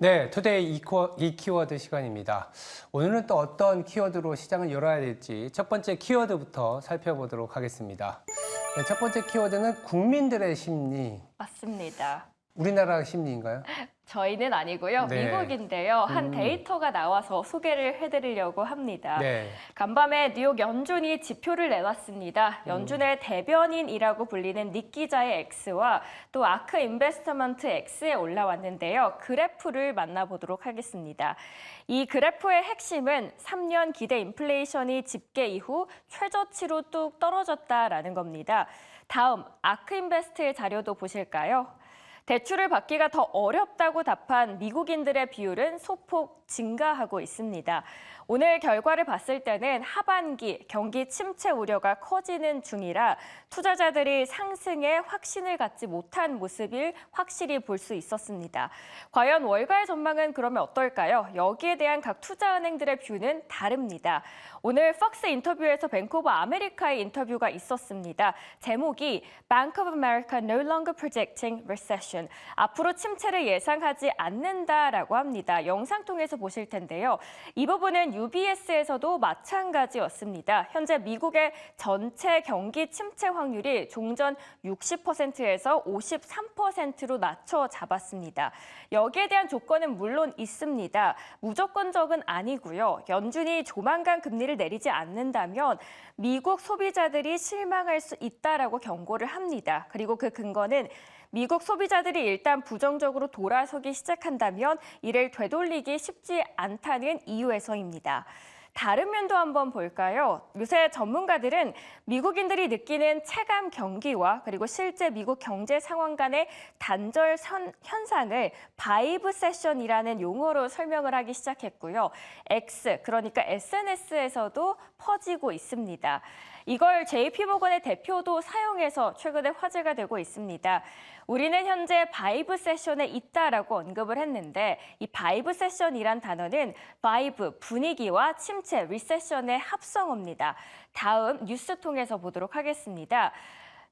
네, 투데이 이 키워드 시간입니다. 오늘은 또 어떤 키워드로 시장을 열어야 될지 첫 번째 키워드부터 살펴보도록 하겠습니다. 네, 첫 번째 키워드는 국민들의 심리. 맞습니다. 우리나라 심리인가요? 저희는 아니고요. 네. 미국인데요. 한 데이터가 나와서 소개를 해드리려고 합니다. 네. 간밤에 뉴욕 연준이 지표를 내놨습니다. 연준의 대변인이라고 불리는 닉 기자의 X와 또 아크 인베스트먼트 X에 올라왔는데요. 그래프를 만나보도록 하겠습니다. 이 그래프의 핵심은 3년 기대 인플레이션이 집계 이후 최저치로 뚝 떨어졌다라는 겁니다. 다음 아크 인베스트의 자료도 보실까요? 대출을 받기가 더 어렵다고 답한 미국인들의 비율은 소폭 증가하고 있습니다. 오늘 결과를 봤을 때는 하반기 경기 침체 우려가 커지는 중이라 투자자들이 상승에 확신을 갖지 못한 모습을 확실히 볼 수 있었습니다. 과연 월가의 전망은 그러면 어떨까요? 여기에 대한 각 투자은행들의 뷰는 다릅니다. 오늘 팍스 인터뷰에서 뱅크 오브 아메리카의 인터뷰가 있었습니다. 제목이 Bank of America no longer projecting recession. 앞으로 침체를 예상하지 않는다라고 합니다. 영상 통해서 보실 텐데요. 이 부분은 UBS에서도 마찬가지였습니다. 현재 미국의 전체 경기 침체 확률이 종전 60%에서 53%로 낮춰 잡았습니다. 여기에 대한 조건은 물론 있습니다. 무조건적은 아니고요. 연준이 조만간 금리를 내리지 않는다면 미국 소비자들이 실망할 수 있다라고 경고를 합니다. 그리고 그 근거는 미국 소비자들이 일단 부정적으로 돌아서기 시작한다면 이를 되돌리기 쉽지 않다는 이유에서입니다. 다른 면도 한번 볼까요? 요새 전문가들은 미국인들이 느끼는 체감 경기와 그리고 실제 미국 경제 상황 간의 단절 현상을 바이브 세션이라는 용어로 설명을 하기 시작했고요. X, 그러니까 SNS에서도 퍼지고 있습니다. 이걸 JP모건의 대표도 사용해서 최근에 화제가 되고 있습니다. 우리는 현재 바이브 세션에 있다라고 언급을 했는데 이 바이브 세션이란 단어는 바이브, 분위기와 침체, 리세션의 합성어입니다. 다음 뉴스 통해서 보도록 하겠습니다.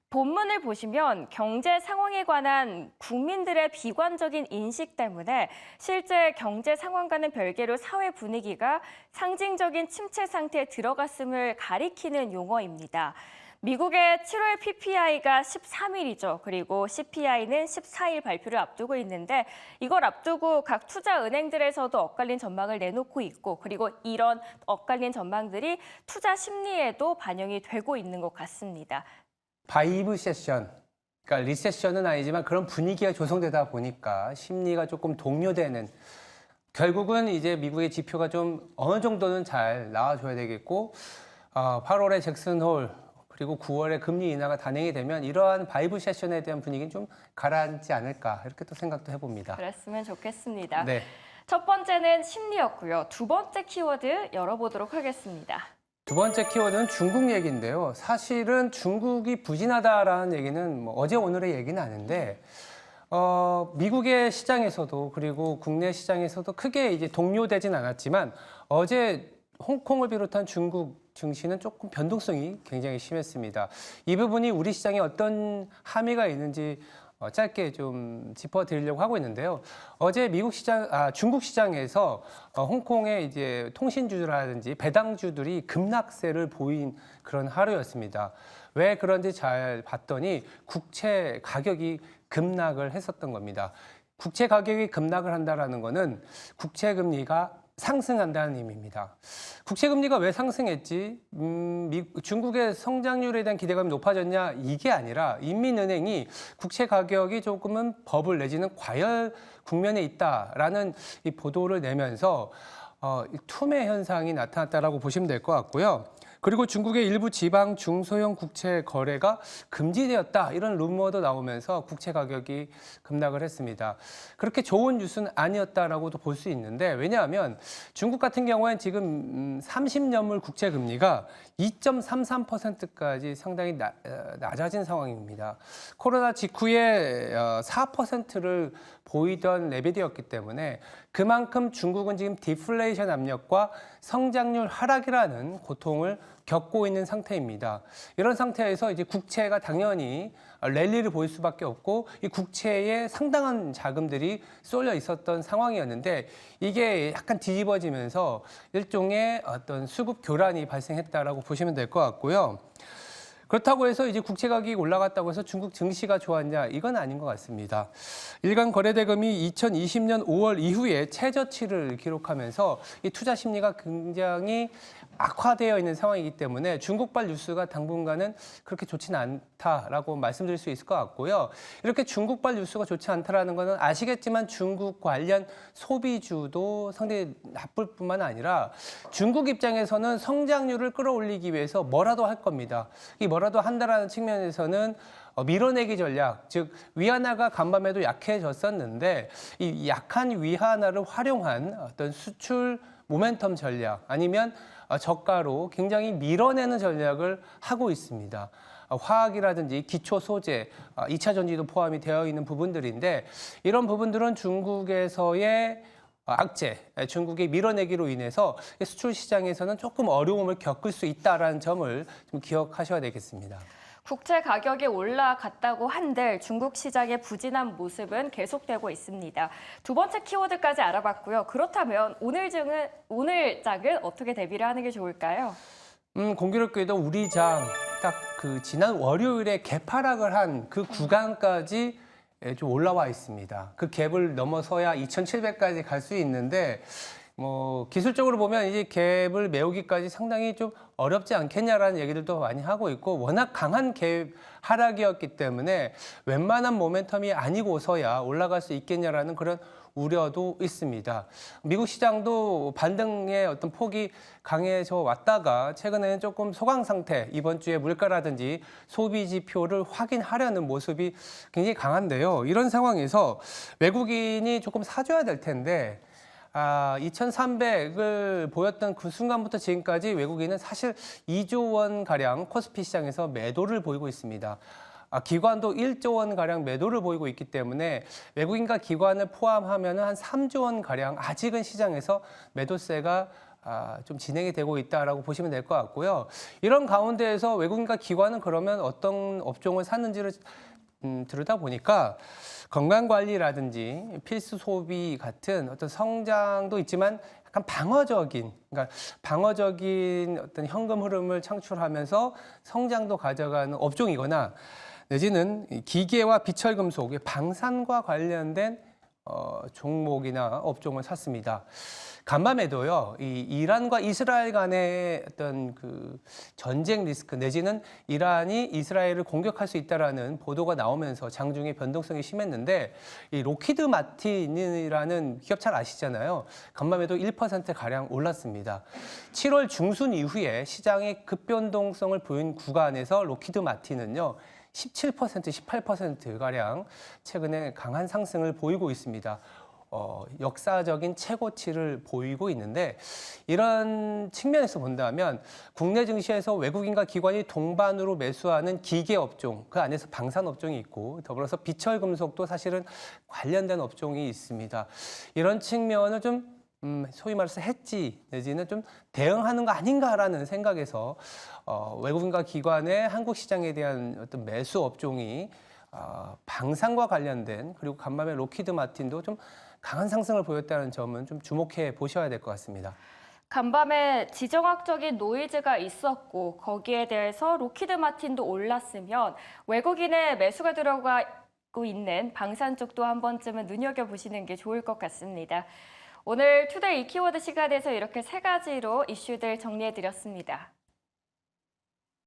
본문을 보시면 경제 상황에 관한 국민들의 비관적인 인식 때문에 실제 경제 상황과는 별개로 사회 분위기가 상징적인 침체 상태에 들어갔음을 가리키는 용어입니다. 미국의 7월 PPI가 13일이죠. 그리고 CPI는 14일 발표를 앞두고 있는데 이걸 앞두고 각 투자은행들에서도 엇갈린 전망을 내놓고 있고 그리고 이런 엇갈린 전망들이 투자 심리에도 반영이 되고 있는 것 같습니다. 바이브 세션. 그러니까 리세션은 아니지만 그런 분위기가 조성되다 보니까 심리가 조금 동요되는 결국은 이제 미국의 지표가 좀 어느 정도는 잘 나와줘야 되겠고 8월에 잭슨 홀 그리고 9월에 금리 인하가 단행이 되면 이러한 바이브 세션에 대한 분위기는 좀 가라앉지 않을까 이렇게 또 생각도 해봅니다. 그랬으면 좋겠습니다. 네. 첫 번째는 심리였고요. 두 번째 키워드 열어보도록 하겠습니다. 두 번째 키워드는 중국 얘기인데요. 사실은 중국이 부진하다라는 얘기는 뭐 어제 오늘의 얘기는 아닌데 미국의 시장에서도 그리고 국내 시장에서도 크게 이제 동요되진 않았지만 어제 홍콩을 비롯한 중국 증시는 조금 변동성이 굉장히 심했습니다. 이 부분이 우리 시장에 어떤 함의가 있는지 짧게 좀 짚어드리려고 하고 있는데요. 어제 중국 시장에서 홍콩의 이제 통신주라든지 배당주들이 급락세를 보인 그런 하루였습니다. 왜 그런지 잘 봤더니 국채 가격이 급락을 했었던 겁니다. 국채 가격이 급락을 한다라는 거는 국채 금리가 상승한다는 의미입니다. 국채 금리가 왜 상승했지? 중국의 성장률에 대한 기대감이 높아졌냐? 이게 아니라 인민은행이 국채 가격이 조금은 버블 내지는 과열 국면에 있다라는 이 보도를 내면서 투매 현상이 나타났다라고 보시면 될 것 같고요. 그리고 중국의 일부 지방 중소형 국채 거래가 금지되었다 이런 루머도 나오면서 국채 가격이 급락을 했습니다. 그렇게 좋은 뉴스는 아니었다라고도 볼 수 있는데 왜냐하면 중국 같은 경우에는 지금 30년물 국채 금리가 2.33%까지 상당히 낮아진 상황입니다. 코로나 직후에 4%를 보이던 레벨이었기 때문에 그만큼 중국은 지금 디플레이션 압력과 성장률 하락이라는 고통을 겪고 있는 상태입니다. 이런 상태에서 이제 국채가 당연히 랠리를 보일 수밖에 없고 이 국채에 상당한 자금들이 쏠려 있었던 상황이었는데 이게 약간 뒤집어지면서 일종의 어떤 수급 교란이 발생했다라고 보시면 될 것 같고요. 그렇다고 해서 이제 국채 가격이 올라갔다고 해서 중국 증시가 좋았냐? 이건 아닌 것 같습니다. 일간 거래대금이 2020년 5월 이후에 최저치를 기록하면서 이 투자 심리가 굉장히 악화되어 있는 상황이기 때문에 중국발 뉴스가 당분간은 그렇게 좋지는 않다라고 말씀드릴 수 있을 것 같고요. 이렇게 중국발 뉴스가 좋지 않다라는 것은 아시겠지만 중국 관련 소비주도 상당히 나쁠 뿐만 아니라 중국 입장에서는 성장률을 끌어올리기 위해서 뭐라도 할 겁니다. 이 뭐라도 한다라는 측면에서는 밀어내기 전략, 즉 위안화가 간밤에도 약해졌었는데 이 약한 위안화를 활용한 어떤 수출 모멘텀 전략 아니면 저가로 굉장히 밀어내는 전략을 하고 있습니다. 화학이라든지 기초 소재, 2차 전지도 포함이 되어 있는 부분들인데 이런 부분들은 중국에서의 악재, 중국의 밀어내기로 인해서 수출 시장에서는 조금 어려움을 겪을 수 있다는 점을 좀 기억하셔야 되겠습니다. 국채 가격이 올라갔다고 한들 중국 시장의 부진한 모습은 계속되고 있습니다. 두 번째 키워드까지 알아봤고요. 그렇다면 오늘 장은 어떻게 대비를 하는 게 좋을까요? 공교롭게도 우리 장 딱 그 지난 월요일에 개파락을 한 그 구간까지 좀 올라와 있습니다. 그 갭을 넘어서야 2,700까지 갈 수 있는데 뭐 기술적으로 보면 이제 갭을 메우기까지 상당히 좀 어렵지 않겠냐라는 얘기들도 많이 하고 있고 워낙 강한 갭 하락이었기 때문에 웬만한 모멘텀이 아니고서야 올라갈 수 있겠냐라는 그런 우려도 있습니다. 미국 시장도 반등의 어떤 폭이 강해져 왔다가 최근에는 조금 소강 상태, 이번 주에 물가라든지 소비 지표를 확인하려는 모습이 굉장히 강한데요. 이런 상황에서 외국인이 조금 사줘야 될 텐데 2,300을 보였던 그 순간부터 지금까지 외국인은 사실 2조 원 가량 코스피 시장에서 매도를 보이고 있습니다. 기관도 1조 원 가량 매도를 보이고 있기 때문에 외국인과 기관을 포함하면 한 3조 원 가량 아직은 시장에서 매도세가 좀 진행이 되고 있다라고 보시면 될 것 같고요. 이런 가운데에서 외국인과 기관은 그러면 어떤 업종을 샀는지를 들여다보니까 건강관리라든지 필수 소비 같은 어떤 성장도 있지만 약간 방어적인 어떤 현금 흐름을 창출하면서 성장도 가져가는 업종이거나 내지는 기계와 비철금속, 방산과 관련된 종목이나 업종을 샀습니다. 간밤에도요, 이 이란과 이스라엘 간의 어떤 그 전쟁 리스크 내지는 이란이 이스라엘을 공격할 수 있다라는 보도가 나오면서 장중에 변동성이 심했는데 이 로키드 마틴이라는 기업 잘 아시잖아요. 간밤에도 1% 가량 올랐습니다. 7월 중순 이후에 시장의 급변동성을 보인 구간에서 로키드 마틴은요. 17%, 18%가량 최근에 강한 상승을 보이고 있습니다. 역사적인 최고치를 보이고 있는데 이런 측면에서 본다면 국내 증시에서 외국인과 기관이 동반으로 매수하는 기계 업종, 그 안에서 방산 업종이 있고 더불어서 비철 금속도 사실은 관련된 업종이 있습니다. 이런 측면을 좀 소위 말해서 해지 내지는 좀 대응하는 거 아닌가라는 생각에서 외국인과 기관의 한국 시장에 대한 어떤 매수 업종이 방산과 관련된 그리고 간밤에 로키드 마틴도 좀 강한 상승을 보였다는 점은 좀 주목해 보셔야 될 것 같습니다. 간밤에 지정학적인 노이즈가 있었고 거기에 대해서 로키드 마틴도 올랐으면 외국인의 매수가 들어가고 있는 방산 쪽도 한 번쯤은 눈여겨보시는 게 좋을 것 같습니다. 오늘 투데이 키워드 시간에서 이렇게 세 가지로 이슈들 정리해드렸습니다.